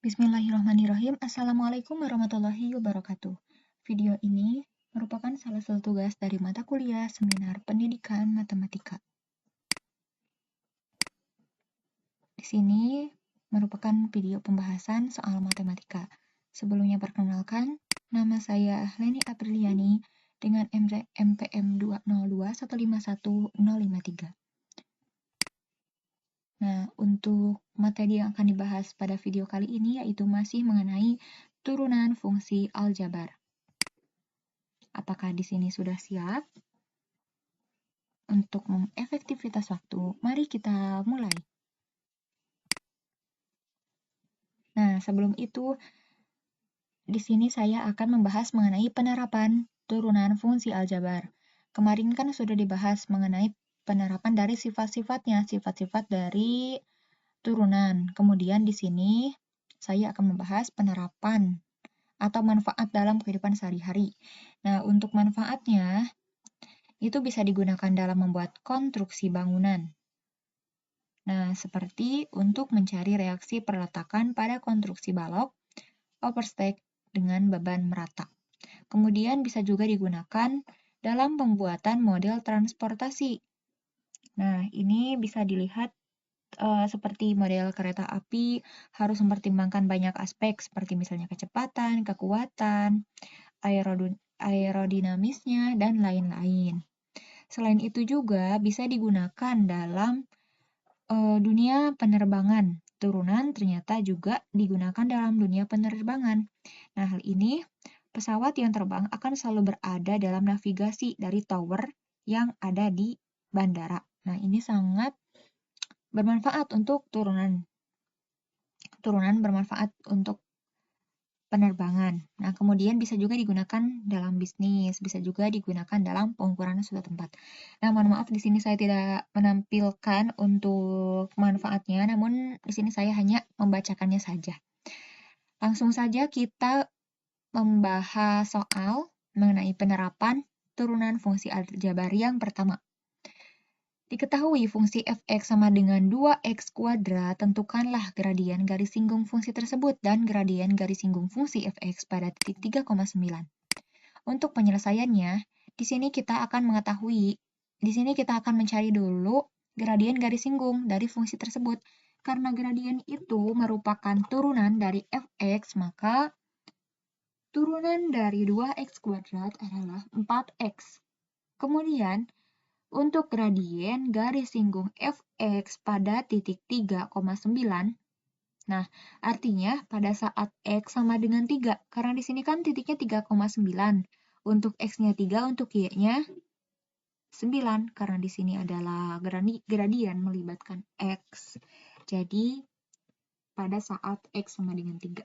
Bismillahirrahmanirrahim. Assalamualaikum warahmatullahi wabarakatuh. Video ini merupakan salah satu tugas dari mata kuliah Seminar Pendidikan Matematika. Di sini merupakan video pembahasan soal matematika. Sebelumnya perkenalkan, nama saya Leni Apriliani dengan MPM 202151053. Nah, untuk materi yang akan dibahas pada video kali ini yaitu masih mengenai turunan fungsi aljabar. Apakah di sini sudah siap? Untuk mengefektivitas waktu, mari kita mulai. Nah, sebelum itu, di sini saya akan membahas mengenai penerapan turunan fungsi aljabar. Kemarin kan sudah dibahas mengenai penerapan dari sifat-sifatnya, sifat-sifat dari turunan. Kemudian di sini saya akan membahas penerapan atau manfaat dalam kehidupan sehari-hari. Nah, untuk manfaatnya, itu bisa digunakan dalam membuat konstruksi bangunan. Nah, seperti untuk mencari reaksi perletakan pada konstruksi balok, overstack dengan beban merata. Kemudian bisa juga digunakan dalam pembuatan model transportasi. Nah, ini bisa dilihat seperti model kereta api harus mempertimbangkan banyak aspek seperti misalnya kecepatan, kekuatan, aerodinamisnya, dan lain-lain. Selain itu juga bisa digunakan dalam dunia penerbangan. Turunan ternyata juga digunakan dalam dunia penerbangan. Nah, hal ini pesawat yang terbang akan selalu berada dalam navigasi dari tower yang ada di bandara. Nah, ini sangat bermanfaat untuk turunan. Turunan bermanfaat untuk penerbangan. Nah, kemudian bisa juga digunakan dalam bisnis, bisa juga digunakan dalam pengukuran suatu tempat. Nah, mohon maaf di sini saya tidak menampilkan untuk manfaatnya, namun di sini saya hanya membacakannya saja. Langsung saja kita membahas soal mengenai penerapan turunan fungsi aljabar yang pertama. Diketahui fungsi f(x) sama dengan 2x kuadrat, tentukanlah gradien garis singgung fungsi tersebut dan gradien garis singgung fungsi f(x) pada titik 3,9. Untuk penyelesaiannya, di sini kita akan mencari dulu gradien garis singgung dari fungsi tersebut. Karena gradien itu merupakan turunan dari f(x), maka turunan dari 2x kuadrat adalah 4x. Kemudian, untuk gradien garis singgung f(x) pada titik 3,9, nah, artinya pada saat x sama dengan 3, karena di sini kan titiknya 3,9. Untuk x-nya 3, untuk y-nya 9, karena di sini adalah gradien melibatkan x. Jadi, pada saat x sama dengan 3.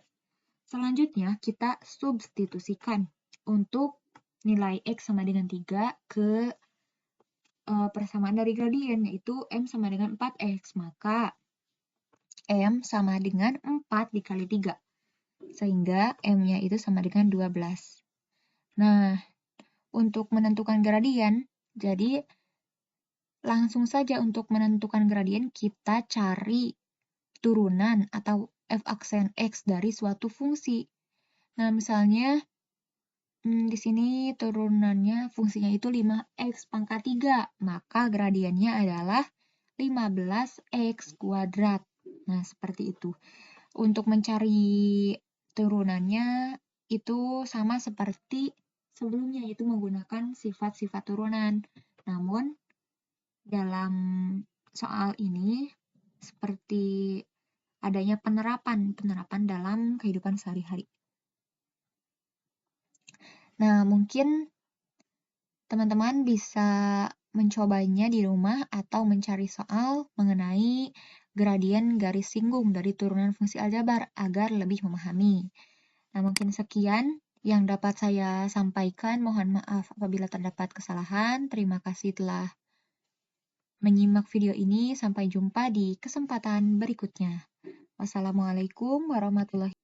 Selanjutnya, kita substitusikan untuk nilai x sama dengan 3 ke persamaan dari gradien, yaitu M sama dengan 4X. Maka M sama dengan 4 dikali 3. Sehingga M-nya itu sama dengan 12. Nah, untuk menentukan gradien, jadi langsung saja untuk menentukan gradien, kita cari turunan atau f aksen X dari suatu fungsi. Nah, misalnya di sini turunannya fungsinya itu 5x pangkat 3, maka gradiennya adalah 15x kuadrat. Nah, seperti itu. Untuk mencari turunannya itu sama seperti sebelumnya, yaitu menggunakan sifat-sifat turunan. Namun, dalam soal ini seperti adanya penerapan dalam kehidupan sehari-hari. Nah, mungkin teman-teman bisa mencobanya di rumah atau mencari soal mengenai gradien garis singgung dari turunan fungsi aljabar agar lebih memahami. Nah, mungkin sekian yang dapat saya sampaikan. Mohon maaf apabila terdapat kesalahan. Terima kasih telah menyimak video ini. Sampai jumpa di kesempatan berikutnya. Wassalamualaikum warahmatullahi wabarakatuh.